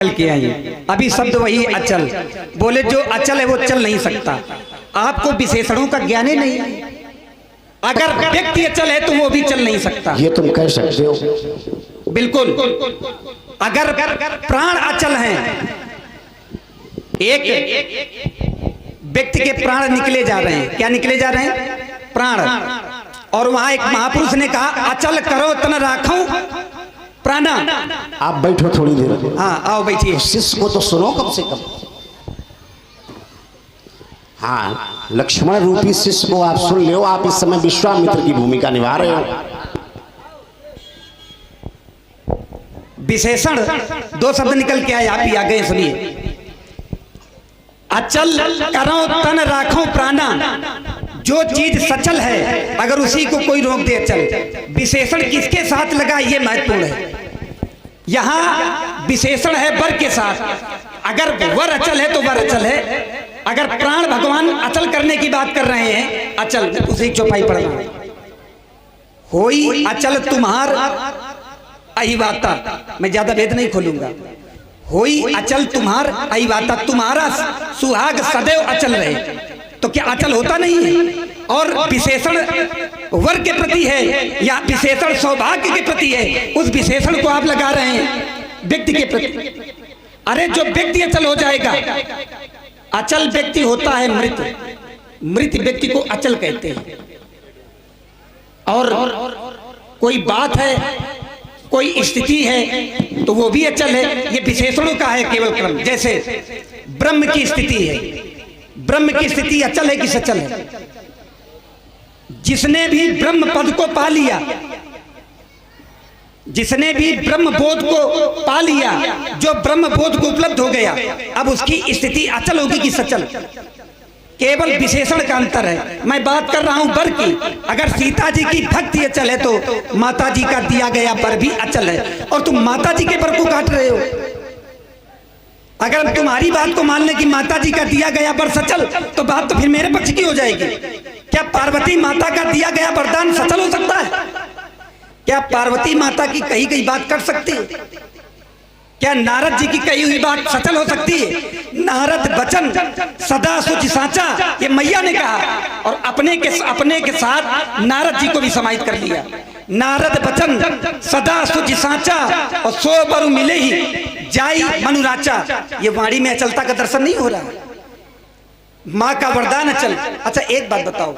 के आइए। अभी शब्द वही अचल बोले, जो अचल है वो चल नहीं सकता। आपको विशेषणों का ज्ञान ही नहीं है। अगर व्यक्ति अचल है तो वो भी चल नहीं सकता। ये तुम कह सकते हो बिल्कुल। अगर प्राण अचल हैं, एक व्यक्ति के प्राण निकले जा रहे हैं, क्या निकले जा रहे हैं? प्राण। और वहां एक महापुरुष ने कहा, अचल करो तन राखो प्राणा। आप बैठो थोड़ी देर। हाँ आओ बैठिए। शिष्य को तो सुनो कम से कम। हाँ, लक्ष्मण रूपी शिष्य को आप सुन लो। आप इस समय विश्वामित्र की भूमिका निभा रहे हो। विशेषण दो शब्द निकल के आए, आप ही आ गए, सुनिए। अचल करो तन राखो प्राणा। जो चीज सचल है अगर उसी को कोई रोक दे अचल। विशेषण किसके साथ लगा ये महत्वपूर्ण है। यहां विशेषण है वर के साथ। अगर वर अचल है तो वर अचल है। अगर प्राण भगवान अचल करने की बात कर रहे हैं, अचल उसे चौपाई पढ़ना, होई अचल तुम्हार अहिवाता। मैं ज्यादा भेद नहीं खोलूंगा। होई अचल तुम्हार अहिवाता, तुम्हारा सुहाग सदैव अचल रहे। तो क्या अचल होता नहीं है? और विशेषण वर के प्रति है या विशेषण सौभाग्य के प्रति है, उस विशेषण को आप लगा रहे हैं व्यक्ति के प्रति। अरे जो व्यक्ति अचल हो जाएगा, अचल व्यक्ति होता है मृत। मृत व्यक्ति को अचल कहते हैं। और कोई बात है, कोई स्थिति है तो वो भी अचल है। ये विशेषणों का है केवल क्रम। जैसे ब्रह्म की स्थिति है, ब्रह्म की स्थिति अचल है कि सचल है? जिसने भी ब्रह्म पद को पा लिया, जिसने भी ब्रह्म बोध को पा लिया, जो ब्रह्म बोध को उपलब्ध हो गया, अब उसकी स्थिति अचल होगी कि सचल? केवल विशेषण का अंतर है। मैं बात कर रहा हूं वर की। अगर सीता जी की भक्ति अचल है तो माता जी का दिया गया वर भी अचल है। और तुम माता जी के वर को काट रहे हो। अगर तुम्हारी बात को मान ले कि माता जी का दिया गया वर सचल, तो बात तो फिर मेरे पक्ष की हो जाएगी। क्या पार्वती माता का दिया गया वरदान सचल हो सकता है? क्या पार्वती माता की कही गई बात कर सकती है? क्या नारद जी की कही हुई बात सचल हो सकती है? नारद वचन सदा सुच साचा, ये मैया ने कहा। और अपने के साथ नारद जी को भी समाहित कर लिया। नारद वचन सदा सुच साचा और सो बरु मिले ही जाई मनुराचा। ये वाणी में अचलता का दर्शन नहीं हो रहा। माँ का वरदान अचल। अच्छा एक बात बताओ,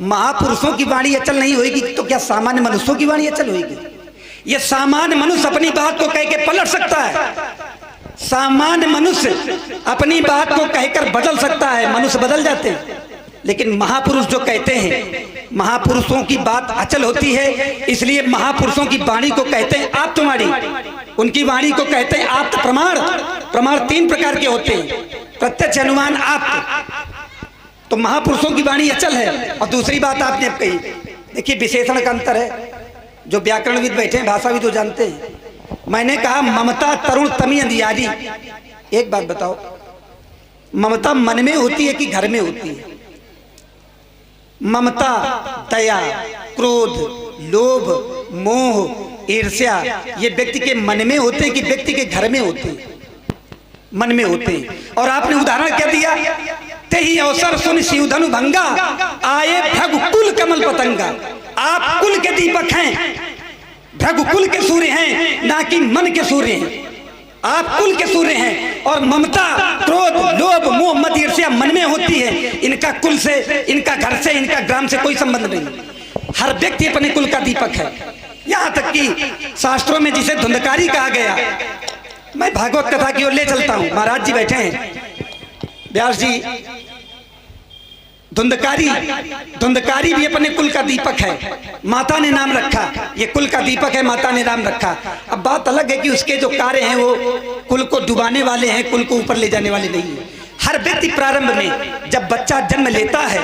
महापुरुषों की वाणी अचल नहीं होगी तो क्या सामान्य मनुष्यों की वाणी अचल होगी? ये सामान्य मनुष्य अपनी बात को कह के पलट सकता है। सामान्य मनुष्य अपनी बात को कहकर बदल सकता है, मनुष्य बदल जाते हैं। लेकिन महापुरुष जो कहते हैं, महापुरुषों की बात अचल होती है। इसलिए महापुरुषों की वाणी को कहते हैं आप्तवाणी। उनकी वाणी को कहते हैं आप्त प्रमाण। प्रमाण तीन प्रकार के होते हैं, प्रत्यक्ष, अनुमान, आप्त। तो महापुरुषों की वाणी अचल है। और दूसरी बात आपने अब कही, देखिए विशेषण का अंतर है। जो व्याकरणविद बैठे हैं, भाषाविद वो जानते हैं। मैंने कहा ममता तरुण तमी अंधियारी। एक बात बताओ, ममता मन में होती है कि घर में होती है? ममता, दया, क्रोध, लोभ, मोह, ईर्ष्या ये व्यक्ति के मन में होते हैं कि व्यक्ति के घर में होते हैं? मन में होते हैं। और आपने उदाहरण क्या दिया? तेही अवसर सुन शिव धनु भंगा, आए भृगुकुल कमल पतंगा। आप कुल के दीपक हैं, भृगुकुल के सूर्य हैं, ना कि मन के सूर्य हैं। आप कुल के सूर्य हैं। और ममता, क्रोध, लोभ, मोह, मद, ईर्ष्या मन में होती है। इनका कुल से, इनका घर से, इनका ग्राम से कोई संबंध नहीं। हर व्यक्ति अपने कुल का दीपक है। यहां तक कि शास्त्रों में जिसे धुंधकारी कहा गया, मैं भागवत कथा की ओर ले चलता हूं। महाराज जी बैठे हैं, व्यास जी। धुंधकारी भी अपने कुल का दीपक है। माता ने नाम रखा, ये कुल का दीपक है, माता ने नाम रखा। अब बात अलग है कि उसके जो कार्य हैं वो कुल को डुबाने वाले हैं, कुल को ऊपर ले जाने वाले नहीं है। हर व्यक्ति प्रारंभ में जब बच्चा जन्म लेता है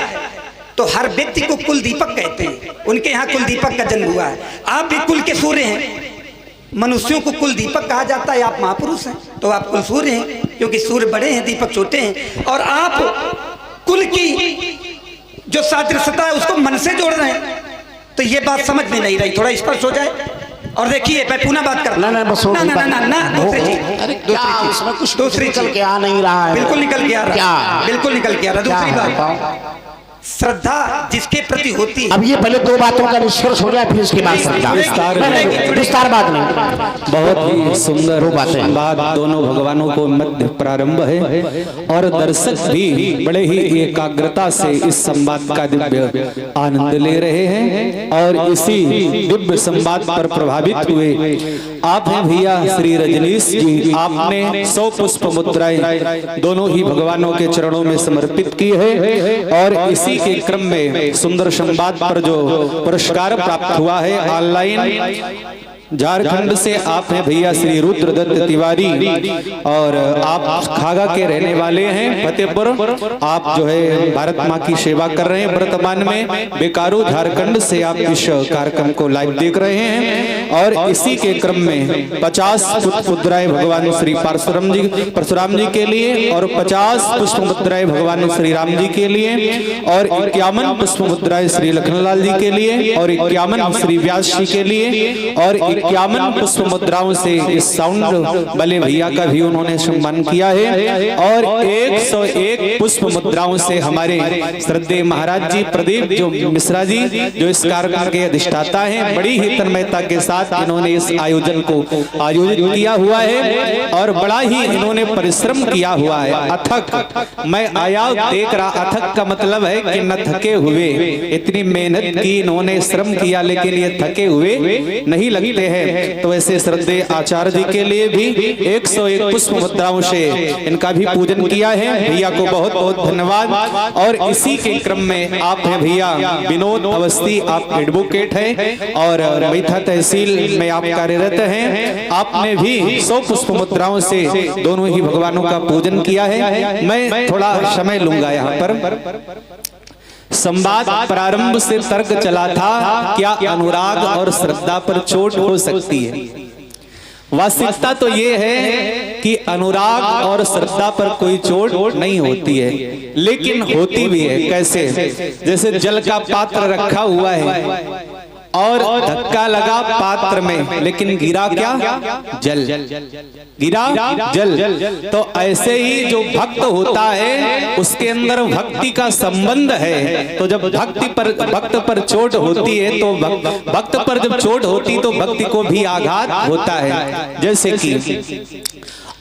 तो हर व्यक्ति को कुल दीपक कहते हैं। उनके यहाँ कुल दीपक का जन्म हुआ है। आप भी कुल के सूर्य हैं। मनुष्यों को कुल दीपक कहा जाता है। आप महापुरुष हैं तो आप कुल सूर्य हैं, क्योंकि सूर्य बड़े हैं, दीपक छोटे हैं। और आप कुल की जो सादृश्यता है उसको मन से जोड़ रहे हैं। तो ये बात समझ में नहीं रही, थोड़ा स्पष्ट हो जाए। और देखिए मैं पुनः बात कर ना बस हो ना गई ना बात। ना ना दूसरी चीज अरे क्या उसमें कुछ दूसरी निकल चीज। के आ नहीं रहा है। बिल्कुल निकल के आ रहा क्या? बिल्कुल निकल के आ रहा। दूसरी क्या है? बात, श्रद्धा जिसके प्रति होती है, अब ये पहले दो बातों का निष्कर्ष हो जाए फिर इसके बाद श्रद्धा। विस्तार बात नहीं, बहुत ही सुंदर दो बातें। संवाद दोनों भगवानों को मध्य प्रारंभ है और दर्शक भी बड़े ही एकाग्रता से इस संवाद का दिव्य आनंद ले रहे हैं और इसी दिव्य संवाद पर प्रभावित हुए आप हैं भैया श्री रजनीश जी। आपने 100 पुष्प मुद्राएं दोनों ही भगवानों के चरणों में समर्पित की है और इसी के क्रम में सुंदर संवाद पर जो पुरस्कार प्राप्त हुआ है ऑनलाइन झारखंड से आप हैं भैया श्री रुद्रदत्त तिवारी और आप खागा के रहने वाले हैं फतेहपुर। आप जो है भारत माँ की सेवा कर रहे हैं वर्तमान में। बेकारो झारखंड से आप इस कार्यक्रम को लाइव देख रहे हैं और इसी के क्रम में 50 पुष्प मुद्राएं भगवान श्री परशुराम जी के लिए और 50 पुष्प मुद्राएं भगवान श्री राम जी के लिए और 51 पुष्प मुद्राएं श्री लखनलाल जी के लिए और 51 श्री व्यास जी के लिए और 51 पुष्प मुद्राओं से इस साउंड वाले भैया का भी उन्होंने सम्मान किया है और 101 पुष्प मुद्राओं से हमारे श्रद्धेय महाराज जी प्रदीप जो मिश्रा जी जो इस कार्यक्रम के अधिष्ठाता हैं, बड़ी ही तन्मयता के साथ इन्होंने इस आयोजन को आयोजित किया हुआ है और बड़ा ही इन्होंने परिश्रम किया हुआ है। अथक मैं आया देख रहा, अथक का मतलब है कि न थके हुए, इतनी मेहनत की इन्होंने, श्रम किया, लेकिन ये थके हुए नहीं लगते हैं। तो ऐसे श्रद्धेय आचार्य जी के लिए भी 101 पुष्प मुद्राओं से इनका भी पूजन किया है। भैया को बहुत बहुत धन्यवाद। और इसी के क्रम में आप हैं भैया विनोद अवस्थी, आप एडवोकेट हैं और मैथा तहसील में आप कार्यरत हैं। आपने भी 100 पुष्प मुद्राओं से दोनों ही भगवानों का पूजन किया है। मैं थोड़ा समय लूंगा यहाँ पर। संवाद प्रारंभ से तर्क चला था, क्या अनुराग और श्रद्धा पर चोट हो सकती है? वास्तविकता तो ये है कि अनुराग और श्रद्धा पर कोई चोट नहीं होती है, लेकिन होती भी है। कैसे? जैसे जल का पात्र रखा हुआ है और धक्का लगा पात्र में, लेकिन गिरा क्या? जल। गिरा जल। तो ऐसे ही जो भक्त होता है उसके अंदर भक्ति का संबंध है। तो जब भक्त पर चोट होती है तो भक्त पर जब चोट होती तो भक्ति को भी आघात होता है। जैसे कि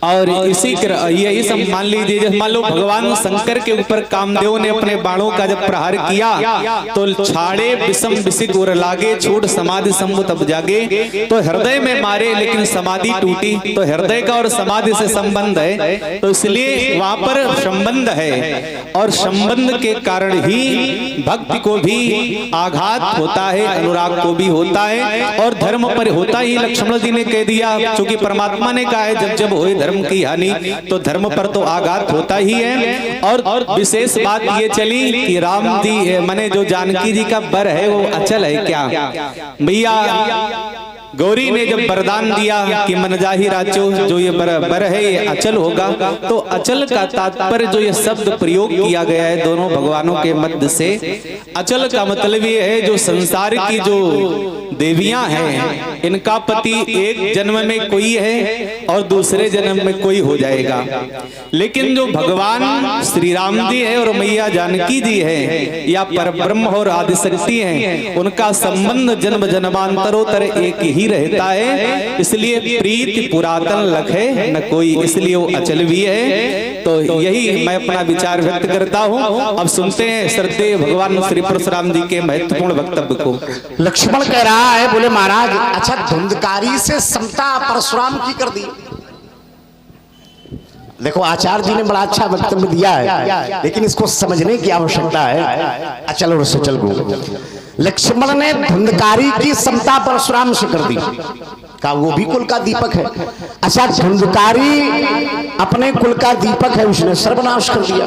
और इसी यही सब मान लीजिए, जैसे मान लो भगवान शंकर के ऊपर कामदेव ने अपने बाणों का जब प्रहार किया तो छाड़े विषम विषिक उर लागे, छूट समाधि सम्मुत तब जागे। तो हृदय में मारे लेकिन समाधि टूटी, तो हृदय का और समाधि से संबंध है, तो इसलिए वहां पर संबंध है और संबंध के कारण ही भक्ति को भी आघात होता है, अनुराग को भी होता है और धर्म पर होता ही। लक्ष्मण जी ने कह दिया, क्योंकि परमात्मा ने कहा है जब जब होए धर्म की हानि, तो धर्म पर तो आघात होता ही है। और विशेष बात ये चली कि राम जी माने जो जानकी जी का बर है वो अचल है क्या? भैया गौरी ने जब वरदान दिया कि मन जाहि राजो, जो ये बर है ये अचल होगा, तो अचल का तात्पर्य जो ये शब्द प्रयोग किया गया है दोनों भगवानों के मध्य से, अचल का मतलब ये है जो संसार की जो देवियां हैं इनका पति एक जन्म में कोई है और दूसरे जन्म में कोई हो जाएगा, लेकिन जो भगवान श्री राम जी है और मैया जानकी जी है या परब्रह्म और आदिशक्ति हैं, उनका संबंध जन्म जन्मांतरोत्तर एक ही रहता है। इसलिए प्रीति पुरातन लखे न कोई, इसलिए वो अचल भी है। तो यही मैं अपना विचार व्यक्त करता हूँ। अब सुनते हैं श्रद्धेय भगवान श्री परशुराम जी के महत्वपूर्ण वक्तव्य को। लक्ष्मण कह रहा है, बोले महाराज अच्छा धुंधकारी से समता परशुराम की कर दी। देखो आचार्य जी ने बड़ा अच्छा वक्तव्य दिया है, लेकिन इसको समझने की आवश्यकता है। अचल और सचल को लक्ष्मण ने धुंधकारी की समता परशुराम से कर दी, का वो भी कुल का दीपक है। अच्छा धुंधकारी अपने कुल का दीपक है, उसने सर्वनाश कर दिया,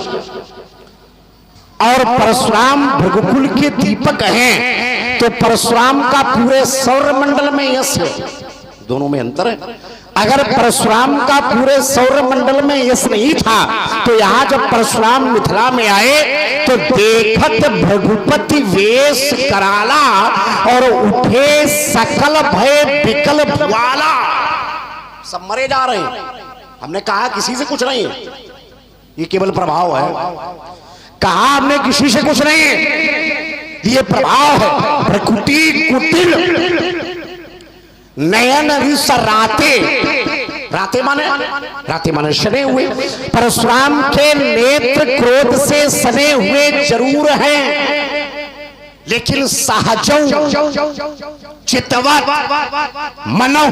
और परशुराम भृगुकुल के दीपक हैं, तो परशुराम का पूरे सौर मंडल में यश है, दोनों में अंतर है। अगर परशुराम का पूरे सौर मंडल में यश नहीं था तो यहाँ जब परशुराम मिथिला में आए तो देखत भृगुपति वेश कराला और उठे सकल भय विकल भुआला। सब मरे जा रहे हैं। हमने कहा किसी से कुछ नहीं है, ये केवल प्रभाव है। कहा हमने किसी से कुछ नहीं है, ये प्रभाव है। प्रकृति कुटिल नयन राते, राते माने सने हुए। परशुराम के नेत्र क्रोध से सने हुए जरूर हैं, लेकिन सहजों चितवत मनो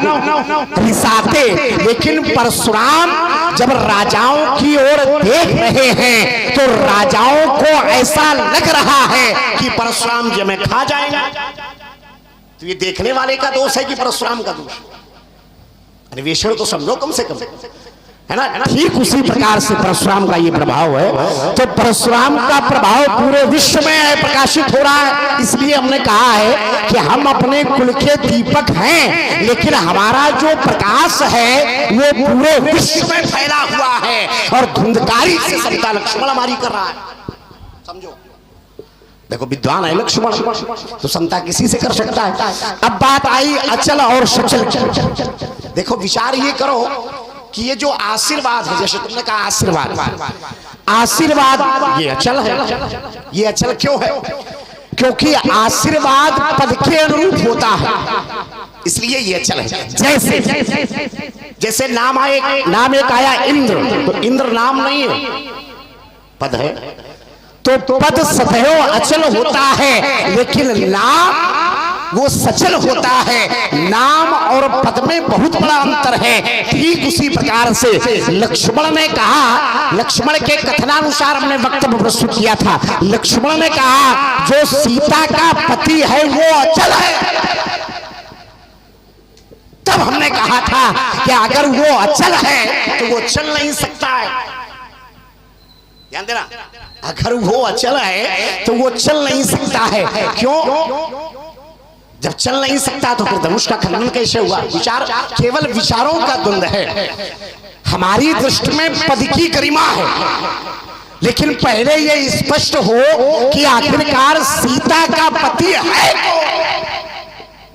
रिसाते। लेकिन परशुराम जब राजाओं की ओर देख रहे हैं तो राजाओं को ऐसा लग रहा है कि परशुराम जी में खा जाएगा। तो ये देखने वाले का दोष है कि परशुराम का दोष? अन्वेषण तो समझो कम से कम, है ना। ठीक उसी प्रकार से परशुराम का ये प्रभाव है। तो परशुराम का प्रभाव पूरे विश्व में प्रकाशित हो रहा है। इसलिए हमने कहा है कि हम अपने कुल के दीपक हैं, लेकिन हमारा जो प्रकाश है वो पूरे विश्व में फैला हुआ है और धुंधकारी से सबका लक्ष्मण हमारी कर रहा है। समझो, देखो विद्वान है लक्ष्मण, तो समता किसी से कर सकता है। अब बात आई अचल और सचल। देखो विचार ये करो कि ये जो आशीर्वाद है, जैसे तुमने कहा आशीर्वाद ये अचल है। ये अचल क्यों है? क्योंकि आशीर्वाद पद के अनुरूप होता है, इसलिए ये अचल है। जैसे नाम एक आया इंद्र, तो इंद्र नाम नहीं है, पद है। तो पद सदैव अचल होता है, लेकिन नाम वो सचल होता है। नाम और पद में बहुत बड़ा अंतर है। ठीक उसी प्रकार से लक्ष्मण ने कहा, लक्ष्मण के कथनानुसार हमने वक्तव्य प्रस्तुत किया था। लक्ष्मण ने कहा जो सीता का पति है वो अचल है। तब हमने कहा था कि अगर वो अचल है तो वो चल नहीं सकता है। ध्यान देना, अगर वो अचल है तो वो चल नहीं सकता है। क्यों? जब चल नहीं सकता तो फिर धनुष का खंडन कैसे हुआ? विचार केवल विचारों का द्वंद्व है। हमारी दृष्टि में पद की गरिमा है, लेकिन पहले ये स्पष्ट हो कि आखिरकार सीता का पति है,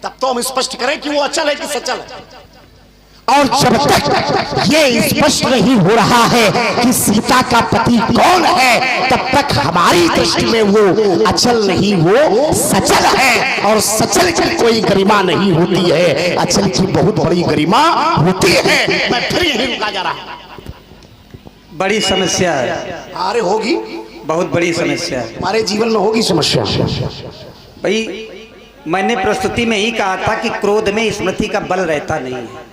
तब तो हम स्पष्ट करें कि वो अचल है कि सचल है। और जब तक ये स्पष्ट नहीं हो रहा है कि सीता का पति कौन है, तब तक हमारी दृष्टि में वो अचल नहीं, वो सचल है। और सचल की कोई गरिमा नहीं होती है, अचल की बहुत बड़ी गरिमा होती है। मैं फिर यही रुका जा रहा। बड़ी समस्या है। अरे होगी, बहुत बड़ी समस्या है, हमारे जीवन में होगी समस्या। भाई मैंने प्रस्तुति में ही कहा था कि क्रोध में स्मृति का बल रहता नहीं है।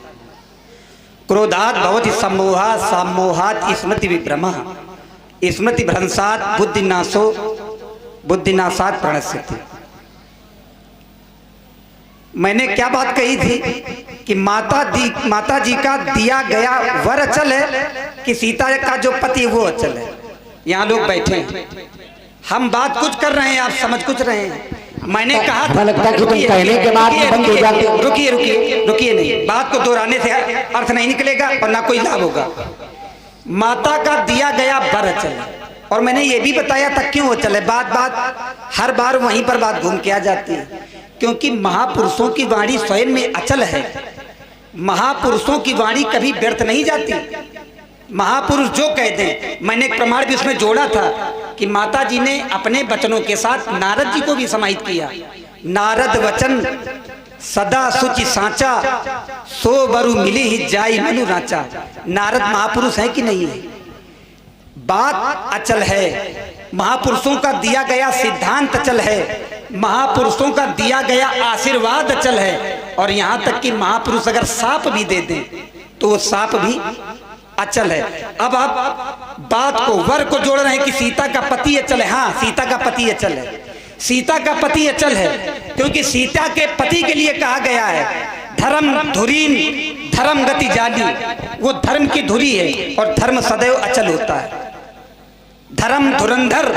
क्रोधात भवति सम्मोहात्, सम्मोहात् स्मृति विभ्रमः, स्मृति भ्रंशात् बुद्धिनाशात् प्रणश्यति। मैंने क्या बात कही थी कि माता जी का दिया गया वर अचल है कि सीता का जो पति वो अचल है। यहाँ लोग बैठे हैं, हम बात कुछ कर रहे हैं, आप समझ कुछ रहे हैं। मैंने कहा था लगता है कि तुम कहने के बाद बंद हो जाते हो। रुकिए नहीं, बात को दोहराने से अर्थ नहीं निकलेगा और ना कोई लाभ होगा। माता का दिया गया वर अचल है, और मैंने ये भी बताया था क्यों अचल है। बात हर बार वहीं पर बात घूम के आ जाती है, क्योंकि महापुरुषों की वाणी स्वयं में अचल है। महापुरुषों की वाणी कभी व्यर्थ नहीं जाती। महापुरुष जो कहते हैं, मैंने एक प्रमाण भी उसमें जोड़ा था कि माता जी ने अपने वचनों के साथ नारद जी को भी समाहित किया। नारद वचन सदा सुचि सांचा, सो बरु मिली ही जाई मनु राचा। नारद महापुरुष है कि नहीं है? बात अचल है। महापुरुषों का दिया गया सिद्धांत अचल है, महापुरुषों का दिया गया आशीर्वाद अचल है। और यहाँ तक कि महापुरुष अगर साप भी दे दें तो वो साप भी अचल है। अब आप बात को वर को जोड़ रहे हैं कि सीता का पति अचल है। हाँ, सीता का पति अचल है। सीता का पति अचल है क्योंकि सीता के पति के लिए कहा गया है धर्म धुरीन धर्म गति जानी। वो धर्म की धुरी है और धर्म सदैव अचल होता है। धर्म धुरंधर,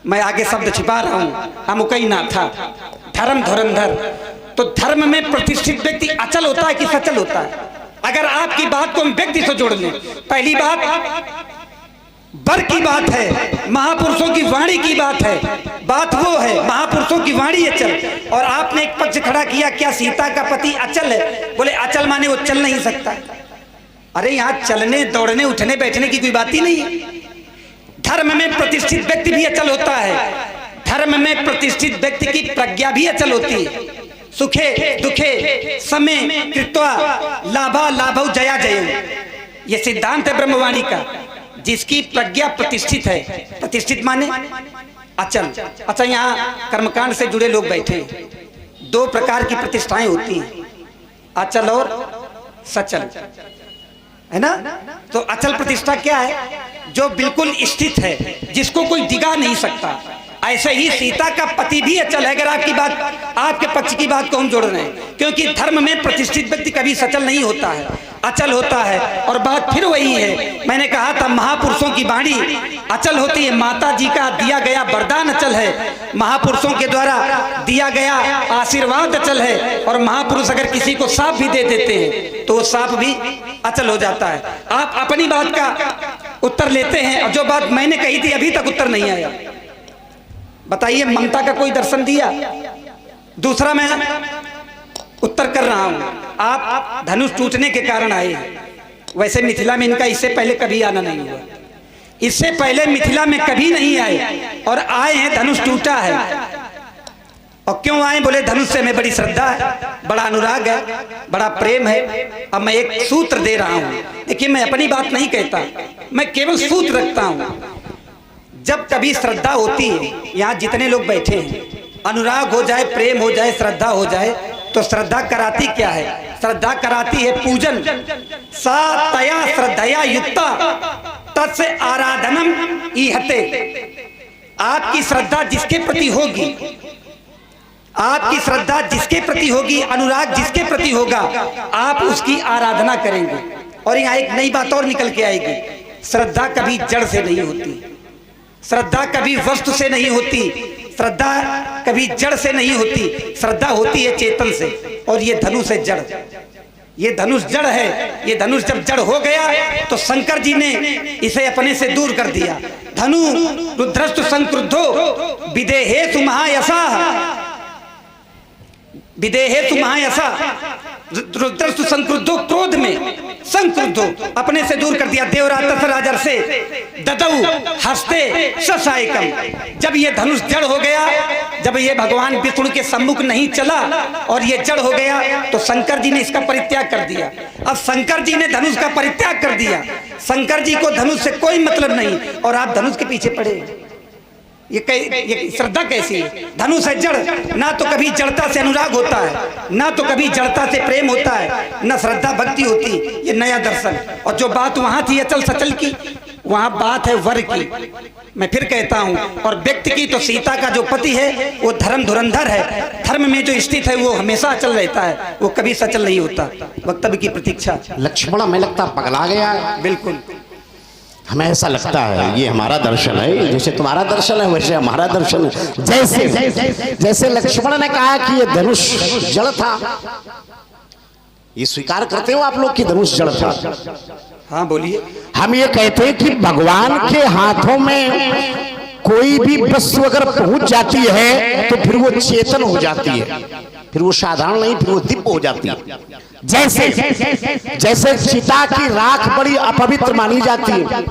मैं आगे शब्द छिपा रहा हूं, अमुकई ना था। धर्म धुरंधर, तो धर्म में प्रतिष्ठित व्यक्ति अचल होता है कि सचल होता है? अगर आपकी बात को हम व्यक्ति से जोड़ लें, पहली बात वर की बात है, महापुरुषों की वाणी की बात है, बात वो है महापुरुषों की वाणी अचल। और आपने एक पक्ष खड़ा किया, क्या सीता का पति अचल है? बोले अचल माने वो चल नहीं सकता। अरे यहाँ चलने दौड़ने उठने बैठने की कोई बात ही नहीं है। धर्म में प्रतिष्ठित व्यक्ति भी अचल होता है, धर्म में प्रतिष्ठित व्यक्ति की प्रज्ञा भी अचल होती है। सुखे दुखे समय कृत्वा लाभा लाभौ जया जय, ये सिद्धांत है ब्रह्मवाणी का। जिसकी प्रज्ञा प्रतिष्ठित है, प्रतिष्ठित माने अचल। अच्छा, यहाँ कर्मकांड से जुड़े लोग बैठे हैं, दो प्रकार की प्रतिष्ठाएं होती हैं, अचल और सचल, है ना? तो अचल प्रतिष्ठा क्या है? जो बिल्कुल स्थित है, जिसको कोई डिगा नहीं सकता। ऐसे ही सीता का पति भी अचल है। अगर आपकी बात, आपके पक्ष की बात को हम जोड़ रहे हैं, क्योंकि धर्म में प्रतिष्ठित व्यक्ति कभी सचल नहीं होता है, अचल होता है। और बात फिर वही है, मैंने कहा था महापुरुषों की वाणी अचल होती है, माता जी का दिया गया वरदान अचल है, महापुरुषों के द्वारा दिया गया आशीर्वाद अचल है। और महापुरुष अगर किसी को साफ भी दे देते हैं तो वो साफ भी अचल हो जाता है। आप अपनी बात का उत्तर लेते हैं, और जो बात मैंने कही थी अभी तक उत्तर नहीं आया। बताइए, ममता का कोई दर्शन दिया? दूसरा मैं उत्तर कर रहा हूं, आप धनुष टूटने के कारण आए। वैसे मिथिला में इनका इससे पहले कभी आना नहीं हुआ, इससे पहले मिथिला में कभी नहीं आए, और आए हैं, धनुष टूटा है। और क्यों आए? बोले धनुष से हमें बड़ी श्रद्धा है, बड़ा अनुराग है, बड़ा प्रेम है। अब मैं एक सूत्र दे रहा हूं, देखिए मैं अपनी बात नहीं कहता, मैं केवल सूत्र रखता हूं। जब कभी श्रद्धा होती है, यहाँ जितने लोग बैठे हैं, अनुराग हो जाए, प्रेम हो जाए, श्रद्धा हो जाए, तो श्रद्धा कराती क्या है? श्रद्धा कराती है पूजन। सा तया श्रद्धया युक्ता तत्से आराधनम ईहते। आपकी श्रद्धा जिसके प्रति होगी, आपकी श्रद्धा जिसके प्रति होगी, अनुराग जिसके प्रति होगा, आप उसकी आराधना करेंगे। और यहाँ एक नई बात और निकल के आएगी, श्रद्धा कभी जड़ से नहीं होती, श्रद्धा कभी वस्तु से नहीं होती, श्रद्धा कभी जड़ से नहीं होती, श्रद्धा होती है चेतन से। और ये धनुष है जड़, ये धनुष जड़ है। ये धनुष जब जड़ हो गया तो शंकर जी ने इसे अपने से दूर कर दिया। धनु रुद्रस्तु संक्रुद्धो विदेहेतु महायशः, विदेहेतु महायशः, रुद्रस्तु संक्रुद्धो, क्रोध में संक्रुद्धो, अपने से दूर कर दिया। देवरात राजर से ददौ हस्ते ससायकम। जब ये धनुष जड़ हो गया, जब ये भगवान विष्णु के सम्मुख नहीं चला और ये जड़ हो गया, तो शंकर जी ने इसका परित्याग कर दिया। अब शंकर जी ने धनुष का परित्याग कर दिया, शंकर जी को धनुष से कोई मतलब नहीं, और आप धनुष के पीछे पड़े। ये श्रद्धा कैसी है? धनुष है जड़, ना तो कभी जड़ता से अनुराग होता है, ना तो कभी जड़ता से प्रेम होता है, ना श्रद्धा भक्ति होती। ये नया दर्शन। और जो बात वहां थी अचल सचल की, वहां बात है वर की। मैं फिर कहता हूं, और व्यक्ति की तो सीता का जो पति है वो धर्म धुरंधर है, धर्म में जो स्थित है वो हमेशा अचल रहता है, वो कभी सचल नहीं होता। वक्तव्य की प्रतीक्षा। लक्ष्मण हमें लगता पगला गया। बिल्कुल, हमें ऐसा लगता है ये हमारा दर्शन है, जैसे तुम्हारा दर्शन है वैसे हमारा दर्शन है। जैसे लक्ष्मण ने कहा कि ये धनुष जड़ था, ये स्वीकार करते हो आप लोग कि धनुष जड़ था? हाँ बोलिए। हम ये कहते हैं कि भगवान के हाथों में कोई भी वस्तु अगर पहुंच जाती है तो फिर वो चेतन हो जाती है, फिर वो साधारण नहीं, फिर वो दिव्य हो जाती है। जैसे चिता की राख बड़ी अपवित्र मानी जाती है,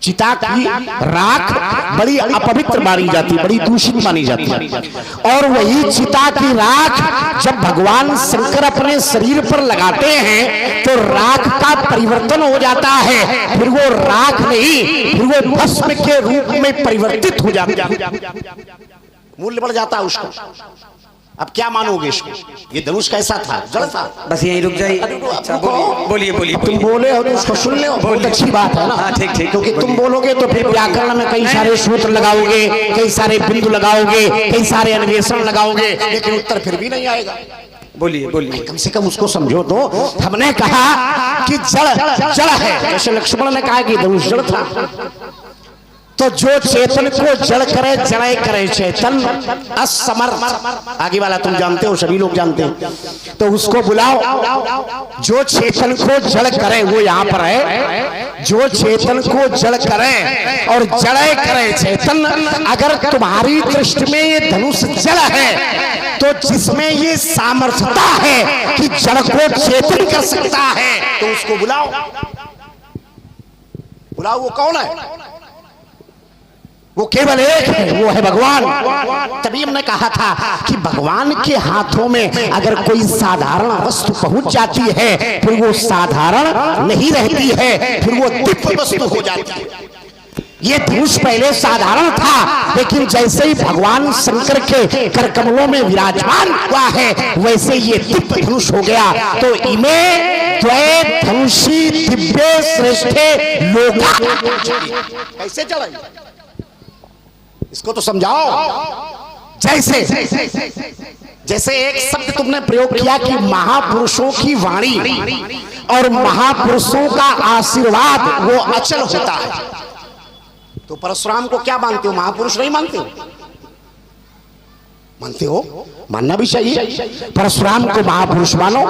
चिता की राख बड़ी अपवित्र मानी जाती है, बड़ी दूषित मानी जाती है। और वही चिता की राख जब भगवान शंकर अपने शरीर पर लगाते हैं तो राख का परिवर्तन हो जाता है, फिर वो राख नहीं, फिर वो भस्म के रूप में परिवर्तित हो जाता है, मूल्य बढ़ जाता है उसका। अब क्या मानोगे इसको? ये धनुष कैसा था? जड़ था। बस यहीं रुक जाइए। अच्छा बोलिए बोलिए। तुम बोले हो तो उसको सुन ले, बहुत अच्छी बात है ना। हाँ ठीक ठीक। क्योंकि तुम बोलोगे तो फिर व्याकरण में कई सारे सूत्र लगाओगे, कई सारे बिंदु लगाओगे, कई सारे अन्वेषण लगाओगे, लेकिन उत्तर फिर भी नहीं आएगा। बोलिए बोलिए। कम से कम उसको समझो तो। हमने कहा कि जड़ जड़ है, जैसे लक्ष्मण ने कहा कि धनुष जड़ था, तो जो चेतन को जड़ करे जड़े करे चेतन असमर्थ, आगे वाला तुम जानते हो, सभी लोग जानते हैं, तो उसको बुलाओ। जो चेतन को जड़ करे वो यहां पर है, जो चेतन को जड़ करे और जड़े करे चेतन। अगर तुम्हारी दृष्टि में ये धनुष जड़ है तो जिसमें ये सामर्थ्यता है कि जड़ को चेतन कर सकता है तो उसको बुलाओ। बुलाओ, वो कौन है? वो केवल एक है, वो है भगवान। तभी हमने कहा था कि भगवान के हाथों में अगर कोई साधारण वस्तु पहुंच जाती है फिर वो साधारण नहीं रहती है, फिर वो दिव्य वस्तु हो जाती है। ये धनुष पहले साधारण था, लेकिन जैसे ही भगवान शंकर के करकमलों में विराजमान हुआ है वैसे ये दिव्य धनुष हो गया। तो इमे द्वै धनुषी दिव्य श्रेष्ठे लोका, कैसे चले इसको तो समझाओ। जैसे एक शब्द तुमने प्रयोग किया कि महापुरुषों की वाणी और महापुरुषों का आशीर्वाद वो अचल होता है, तो परशुराम को क्या मानते हो? महापुरुष नहीं मानते हो? मानते हो? मानना भी चाहिए। परशुराम को महापुरुष मानो।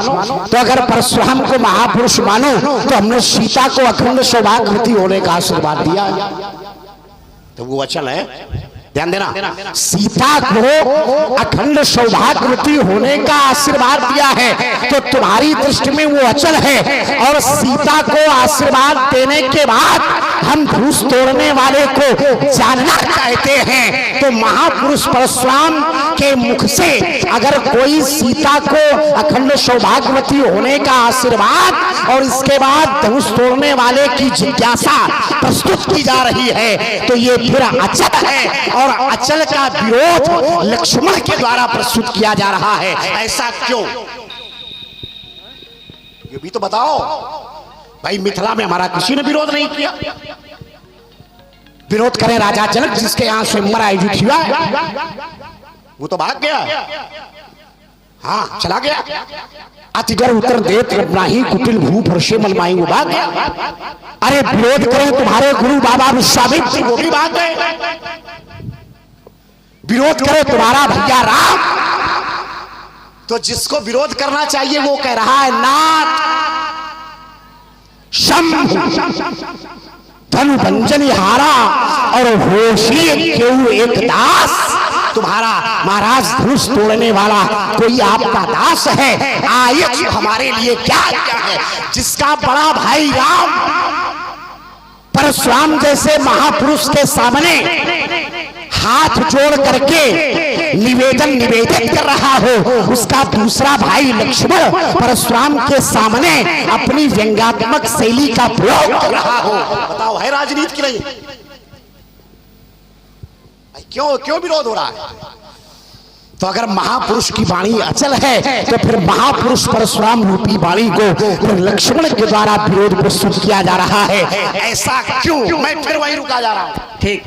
तो अगर परशुराम को महापुरुष मानो तो हमने सीता को अखंड सौभाग्यवती होने का आशीर्वाद दिया, तो वो अचल है। ध्यान देना, सीता को अखंड सौभाग्यवती होने का आशीर्वाद दिया है तो तुम्हारी दृष्टि में वो अचल है। और सीता को आशीर्वाद देने के बाद हम धनुष तोड़ने वाले को जानना चाहते हैं, तो महापुरुष परशुराम के मुख से अगर कोई सीता को अखंड सौभाग्यवती होने का आशीर्वाद और इसके बाद धनुष तोड़ने वाले की जिज्ञासा प्रस्तुत की जा रही है तो ये फिर अचल है। और अचल का विरोध लक्ष्मण के द्वारा प्रस्तुत किया जा रहा है। ऐसा क्यों, ये भी तो बताओ भाई। मिथिला में हमारा किसी ने विरोध नहीं किया। विरोध करें राजा जनक जिसके यहां स्वयंवर आयोजित हुआ, वो तो भाग गया, हाँ चला गया। अतिगर उत्तर देत नाही कुटिल भूप हर्षे मनमाई, वो भाग गया। अरे विरोध करें तुम्हारे गुरु बाबा विश्वामित्र, वो भी भाग गए। विरोध करे तुम्हारा भैया राम, तो जिसको विरोध करना चाहिए वो कह रहा है नाथ शंभु धनु भंजनी हारा और होशी केहू एक दास। तुम्हारा महाराज धनुष तोड़ने वाला कोई आपका दास है? आए हमारे लिए क्या है? जिसका बड़ा भाई राम परशुराम जैसे महापुरुष के सामने हाथ जोड़ करके निवेदित कर रहा हो, उसका दूसरा भाई लक्ष्मण परशुराम के सामने अपनी व्यंग्यात्मक शैली का प्रयोग कर रहा हो। बताओ, है राजनीति की नहीं? क्यों विरोध हो रहा है? तो अगर महापुरुष की वाणी अचल है तो फिर महापुरुष परशुराम रूपी वाणी को फिर लक्ष्मण के द्वारा विरोध प्रस्तुत किया जा रहा है। ऐसा क्यों? मैं फिर वहीं रुका जा रहा हूं। ठीक।